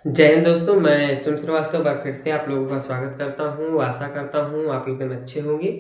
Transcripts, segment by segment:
जय हिंद दोस्तों, मैं स्वयं श्रीवास्तव बार फिर से आप लोगों का स्वागत करता हूँ। आशा करता हूँ आप लोग एकदम अच्छे होंगे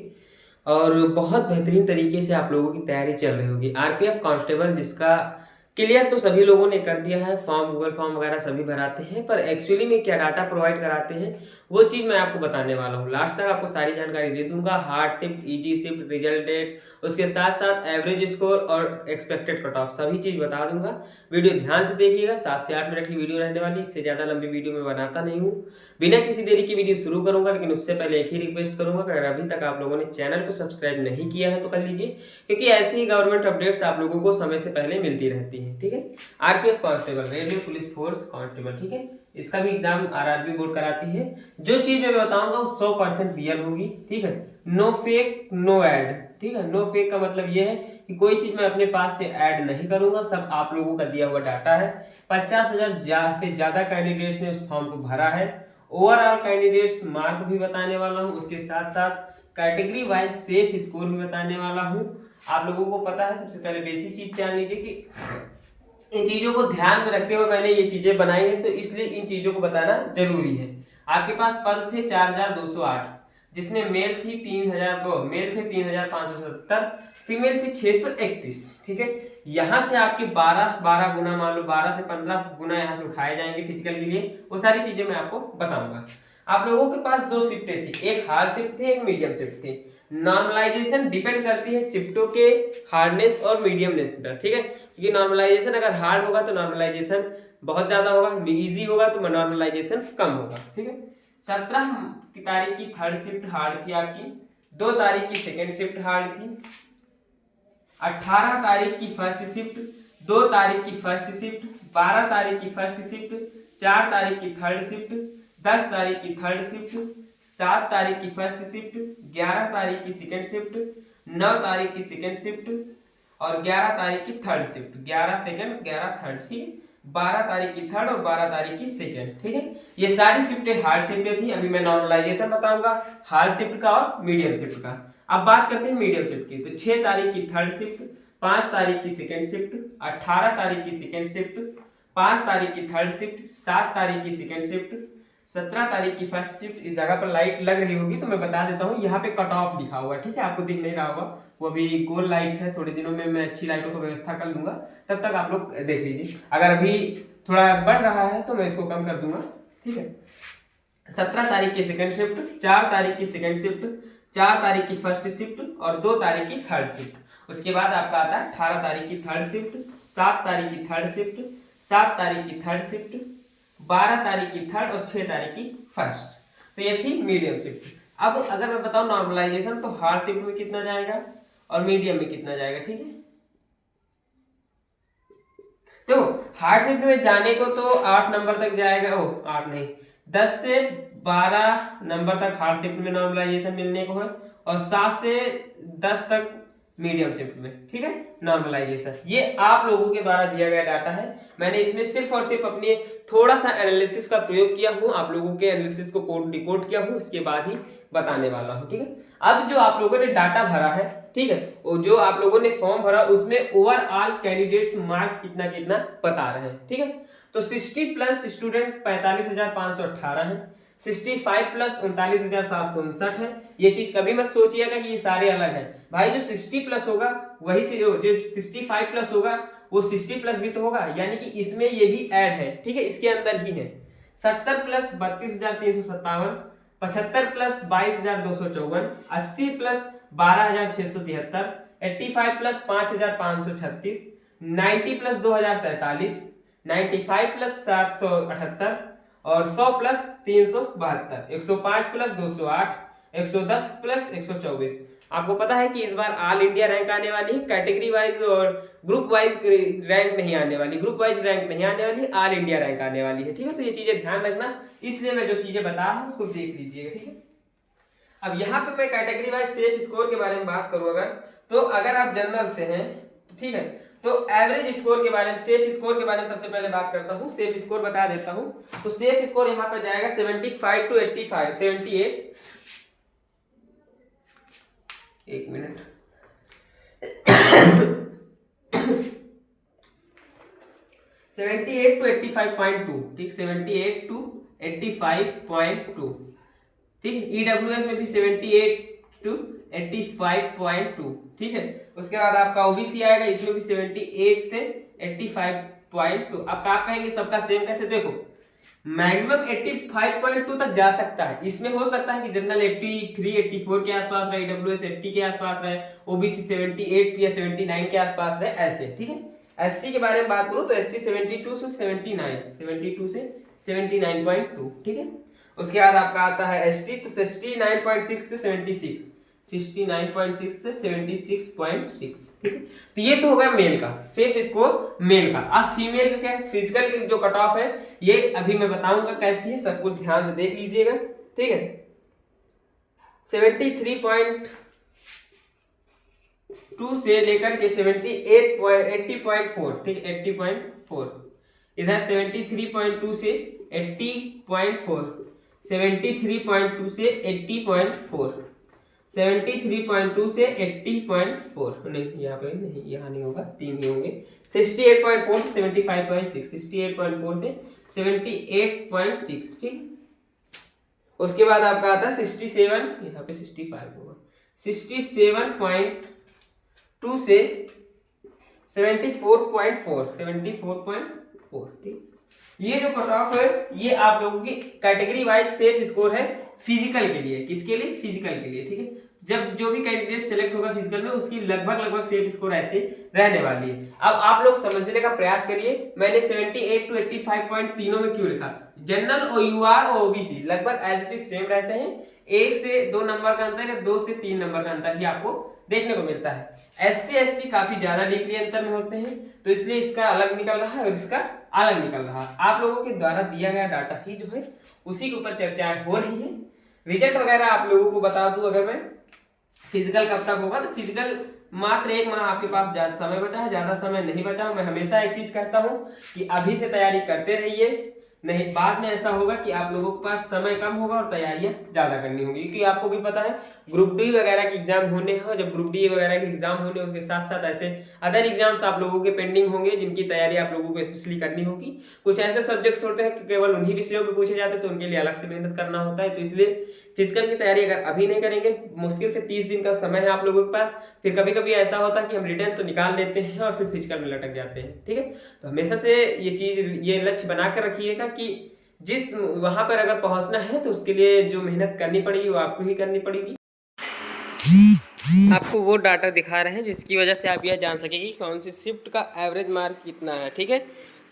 और बहुत बेहतरीन तरीके से आप लोगों की तैयारी चल रही होगी। आरपीएफ कांस्टेबल जिसका क्लियर तो सभी लोगों ने कर दिया है, फॉर्म गूगल फॉर्म वगैरह सभी भराते हैं, पर एक्चुअली में क्या डाटा प्रोवाइड कराते हैं वो चीज़ मैं आपको बताने वाला हूँ। लास्ट तक आपको सारी जानकारी दे दूंगा। Hard shift, easy shift, result date, उसके साथ साथ एवरेज स्कोर और एक्सपेक्टेड कट ऑफ सभी चीज़ बता दूंगा। वीडियो ध्यान से देखिएगा। 7 से 8 मिनट की वीडियो रहने वाली, इससे ज़्यादा लंबी वीडियो मैं बनाता नहीं हूँ। बिना किसी देरी की वीडियो शुरू करूंगा, लेकिन उससे पहले एक ही रिक्वेस्ट करूंगा कि अगर अभी तक आप लोगों ने चैनल को सब्सक्राइब नहीं किया है तो कर लीजिए, क्योंकि ऐसी ही गवर्नमेंट अपडेट्स आप लोगों को समय से पहले मिलती रहती है। ठीक है। RPF constable, railway police force constable, ठीक है, इसका भी एग्जाम आरआरबी बोर्ड कराती है। जो चीज मैं बताऊंगा वो 100% रियल होगी। ठीक है। No fake no ad. ठीक है। नो फेक का मतलब ये है कि कोई चीज मैं अपने पास से ऐड नहीं करूंगा, सब आप लोगों का दिया हुआ डाटा है। 50,000 से ज्यादा कैंडिडेट्स ने उस फॉर्म को भरा है। ओवरऑल कैंडिडेट्स मार्क भी बताने वाला हूँ, उसके साथ साथ कैटेगरी वाइज सेफ स्कोर भी बताने वाला हूँ। आप लोगों को पता है, सबसे पहले बेसिक चीज जान लीजिए कि इन चीजों को ध्यान में रखते हुए मैंने ये चीजें बनाई है, तो इसलिए इन चीजों को बताना जरूरी है। आपके पास पद थे 4,208, जिसमें मेल थी 3,570, फीमेल थी 631। ठीक है। यहाँ से आपके 12 गुना, मान लो 12 से 15 गुना यहाँ से उठाए जाएंगे फिजिकल के लिए। वो सारी चीजें मैं आपको बताऊंगा। आप लोगों के पास दो शिफ्टें थी, एक हार्ड शिफ्ट थी, एक मीडियम शिफ्ट थी। नॉर्मलाइजेशन डिपेंड करती है शिफ्टों के हार्डनेस और मीडियमनेस पर। ठीक है। क्योंकि नॉर्मलाइजेशन अगर हार्ड होगा तो नॉर्मलाइजेशन बहुत ज्यादा होगा, इजी होगा तो नॉर्मलाइजेशन कम होगा। ठीक है। 17 की तारीख की थर्ड शिफ्ट हार्ड थी आपकी, 2 तारीख की सेकेंड शिफ्ट हार्ड थी, 18 तारीख की फर्स्ट शिफ्ट, 2 तारीख की फर्स्ट शिफ्ट, 12 तारीख की फर्स्ट शिफ्ट, 4 तारीख की थर्ड शिफ्ट, 10 तारीख की थर्ड शिफ्ट, 7 तारीख की फर्स्ट शिफ्ट, 11 तारीख की सेकेंड शिफ्ट, 9 तारीख की सेकेंड शिफ्ट और 11 तारीख की थर्ड शिफ्ट। 11 second 11 third. ठीक है। 12 तारीख की थर्ड और 12 तारीख की सेकेंड। ठीक है। ये सारी शिफ्टें हार्ड शिफ्टें थी। अभी मैं नॉर्मलाइजेशन बताऊंगा हार्ड शिफ्ट का और मीडियम शिफ्ट का। अब बात करते हैं मीडियम शिफ्ट की। तो 6 तारीख की थर्ड शिफ्ट, 5 तारीख की सेकेंड शिफ्ट, 18 तारीख की सेकेंड शिफ्ट, 5 तारीख की थर्ड शिफ्ट, 7 तारीख की सेकेंड शिफ्ट, 17 तारीख की फर्स्ट शिफ्ट। इस जगह पर लाइट लग रही होगी तो मैं बता देता हूँ, यहाँ पे कट ऑफ लिखा हुआ। ठीक है। आपको दिख नहीं रहा होगा, वो अभी गोल लाइट है। थोड़े दिनों में मैं अच्छी लाइटों को व्यवस्था कर लूंगा, तब तक आप लोग देख लीजिए। अगर अभी थोड़ा बढ़ रहा है तो मैं इसको कम कर दूंगा। ठीक है। 17 तारीख की सेकंड शिफ्ट, 4 तारीख की सेकंड शिफ्ट, 4 तारीख की फर्स्ट शिफ्ट और 2 तारीख की थर्ड शिफ्ट। उसके बाद आपका आता है 18 तारीख की थर्ड शिफ्ट, 7 तारीख की थर्ड शिफ्ट, 7 तारीख की थर्ड शिफ्ट, 12 तारीख की थर्ड और 6 तारीख की फर्स्ट। तो ये थी मीडियम शिफ्ट। अब अगर मैं बताऊं नॉर्मलाइजेशन, तो हार्ड शिफ्ट में कितना जाएगा और मीडियम में कितना जाएगा। ठीक है। तो हार्ड शिफ्ट में जाने को तो 8 नंबर तक जाएगा। ओ 8 नहीं, 10 से 12 नंबर तक हार्ड शिफ्ट में नॉर्मलाइजेशन मिलने को है और 7 से 10 तक मीडियम शिफ्ट में। ठीक है। नॉर्मलाइजेशन ये आप लोगों के द्वारा दिया गया डाटा है। मैंने इसमें सिर्फ और सिर्फ अपने थोड़ा सा एनालिसिस का प्रयोग किया हूं, आप लोगों के एनालिसिस को कोड डिकोड किया हूं, इसके बाद ही बताने वाला हूं। ठीक है। अब जो आप लोगों ने डाटा भरा है, ठीक है, वो जो आप लोगों ने फॉर्म भरा उसमें ओवरऑल कैंडिडेट्स मार्क कितना कितना बता रहे हैं। ठीक है। तो 60 प्लस स्टूडेंट 45,518 है, 65 प्लस 39,759 है। ये चीज कभी मत सोचिएगा कि ये सारे अलग है। भाई जो 60 प्लस होगा वही से जो 65 प्लस होगा वो 60 प्लस भी तो होगा, यानी कि इसमें ये भी ऐड है। ठीक है। इसके अंदर ही है। 70 plus 32,357, 75 plus 22,254, 80 plus 12,673, 85 plus 5,536, 90 plus 2,043, 95 plus 778 और 100 प्लस 372, 105 प्लस 208, 110 प्लस 124। आपको पता है कि इस बार ऑल इंडिया रैंक आने वाली है, कैटेगरी वाइज और ग्रुप वाइज रैंक नहीं आने वाली, ग्रुप वाइज रैंक नहीं आने वाली, ऑल इंडिया रैंक आने वाली है। ठीक है। तो ये चीजें ध्यान रखना, इसलिए मैं जो चीजें बता रहा हूँ उसको देख लीजिएगा। ठीक है। अब यहाँ पे मैं कैटेगरी वाइज सेफ स्कोर के बारे में बात करूं अगर, तो अगर आप जनरल से हैं, ठीक है, तो एवरेज स्कोर के बारे में, सेफ स्कोर के बारे में सबसे पहले बात करता हूं। सेफ स्कोर बता देता हूं। तो सेफ स्कोर यहाँ पे जाएगा 75 टू 85, 78। एक मिनट। 78 टू 85.2, ठीक, 78 टू 85.2, ठीक। EWS में भी 78 टू 85.2, ठीक है। उसके बाद आपका OBC आएगा, इसमें भी 78 से 85.2। अब आप कहेंगे सबका सेम कैसे, देखो मैक्सिमम 85.2 तक जा सकता है। इसमें हो सकता है कि जनरल 83 84 के आसपास रहे, EWS 80 के आसपास रहे, OBC 78 या 79 के आसपास रहे, ऐसे, ठीक है। SC के बारे में बात करूं तो SC 72 से 79, 72 से 79.2, ठीक है। उसके बाद आपका आता है ST, तो 69.6 से 76, 69.6 से 76.6, ठीक है। तो ये तो होगा मेल का सेफ स्कोर, मेल का। अब फीमेल का क्या, फिजिकल की जो कट ऑफ है ये अभी मैं बताऊंगा कैसी है, सब कुछ ध्यान से देख लीजिएगा, ठीक है। 73.2 से लेकर के 80.4, ठीक, 80.4। इधर 73.2 से 80.4, 73.2 से 80.4, 73.2 से 80.4, नहीं यहाँ पे नहीं, यहाँ नहीं होगा, 3 ही होंगे। 68.4 से 75.6, 68.4 से 78.6, ठीक। उसके बाद आपका आता है 67, यहाँ पे 65 होगा, 67.2 से 74.4, 74.4, ठीक। ये जो कट ऑफ है ये आप लोगों की कैटेगरी वाइज सेफ स्कोर है फिजिकल के लिए। किसके लिए, फिजिकल के लिए, ठीक है। जब जो भी कैंडिडेट सिलेक्ट होगा फिजिकल में उसकी लगभग सेफ स्कोर ऐसे रहने वाली है। अब आप लोग समझने का प्रयास करिए, मैंने 78 टू 85 पॉइंट तीनों में क्यों लिखा। जनरल और यूआर और ओबीसी लगभग एज इट इज सेम रहते हैं, 1 से 2 नंबर का अंतर या 2 से 3 नंबर का अंतर ही आपको देखने को मिलता है। SC ST काफी ज्यादा डिग्री अंतर में होते हैं, तो इसलिए इसका अलग निकल रहा है और इसका अलग निकल रहा है। आप लोगों के द्वारा दिया गया डाटा ही जो है उसी के ऊपर चर्चाएं हो रही है। रिजल्ट वगैरह आप लोगों को बता दूं, अगर मैं फिजिकल कब तक होगा, तो फिजिकल मात्र 1 माह आपके पास ज्यादा समय बचा है, ज्यादा समय नहीं बचा। मैं हमेशा एक चीज कहता हूं कि अभी से तैयारी करते रहिए, नहीं बाद में ऐसा होगा कि आप लोगों के पास समय कम होगा और तैयारियां ज्यादा करनी होगी। क्योंकि आपको भी पता है ग्रुप डी वगैरह के एग्जाम होने हैं, और जब ग्रुप डी वगैरह के एग्जाम होने उसके साथ साथ ऐसे अदर एग्जाम्स आप लोगों के पेंडिंग होंगे जिनकी तैयारी आप लोगों को स्पेशली करनी होगी। कुछ ऐसे सब्जेक्ट्स होते हैं कि केवल उन्हीं विषयों में पूछे जाते हैं, तो उनके लिए अलग से मेहनत करना होता है। तो इसलिए फिजिकल की तैयारी अगर अभी नहीं करेंगे, मुश्किल से 30 दिन का समय है आप लोगों के पास, फिर कभी कभी ऐसा होता है कि हम रिटर्न तो निकाल देते हैं और फिर फिजिकल में लटक जाते हैं, ठीक है। तो हमेशा से ये लक्ष्य बनाकर रखिएगा कि जिस वहां पर अगर पहुंचना है तो उसके लिए जो मेहनत करनी पड़ेगी वो आपको ही करनी पड़ेगी। आपको वो डाटा दिखा रहे हैं जिसकी वजह से आप यह जान सकेंगे कि कौन सी शिफ्ट का एवरेज मार्क कितना है, ठीक है।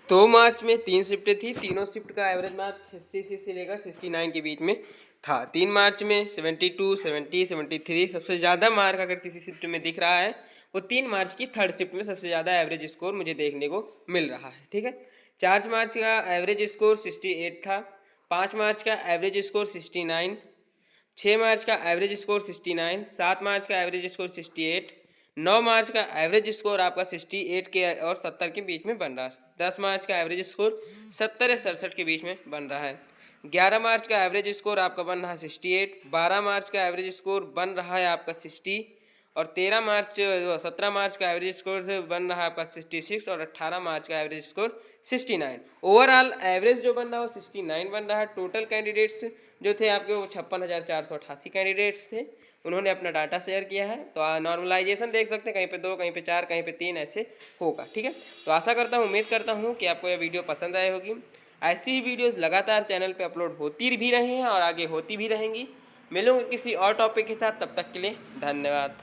2 मार्च में 3 शिफ्टें थी, तीनों शिफ्ट का एवरेज मार्क 66 से लेकर 69 के बीच में था। 3 मार्च में 72, 70, 73 सबसे ज़्यादा मार्क अगर किसी शिफ्ट में दिख रहा है वो 3 मार्च की 3rd शिफ्ट में सबसे ज़्यादा एवरेज स्कोर मुझे देखने को मिल रहा है, ठीक है। 4 मार्च का एवरेज स्कोर 68 था, 5 मार्च का एवरेज स्कोर 69, 6 मार्च का एवरेज स्कोर 69, 7 मार्च का एवरेज स्कोर 68, 9 मार्च का एवरेज स्कोर आपका 68 के और 70 के बीच में बन रहा है। 10 मार्च का एवरेज स्कोर 70 या 67 के बीच में बन रहा है। 11 मार्च का एवरेज स्कोर आपका बन रहा है 68, 12 मार्च का एवरेज स्कोर बन रहा है आपका 60, और 17 मार्च का एवरेज स्कोर बन रहा है आपका 66, और 18 मार्च का एवरेज स्कोर 69। ओवरऑल एवरेज जो बन रहा है वो 69 बन रहा है। टोटल कैंडिडेट्स जो थे आपके वो 56,488 कैंडिडेट्स थे, उन्होंने अपना डाटा शेयर किया है। तो नॉर्मलाइजेशन देख सकते हैं, कहीं पे 2, कहीं पे 4, कहीं पे 3 ऐसे होगा, ठीक है। तो आशा करता हूँ, उम्मीद करता हूँ कि आपको यह वीडियो पसंद आई होगी। ऐसी ही वीडियोस लगातार चैनल पे अपलोड होती भी रही हैं और आगे होती भी रहेंगी। मिलूंगा किसी और टॉपिक के साथ, तब तक के लिए धन्यवाद।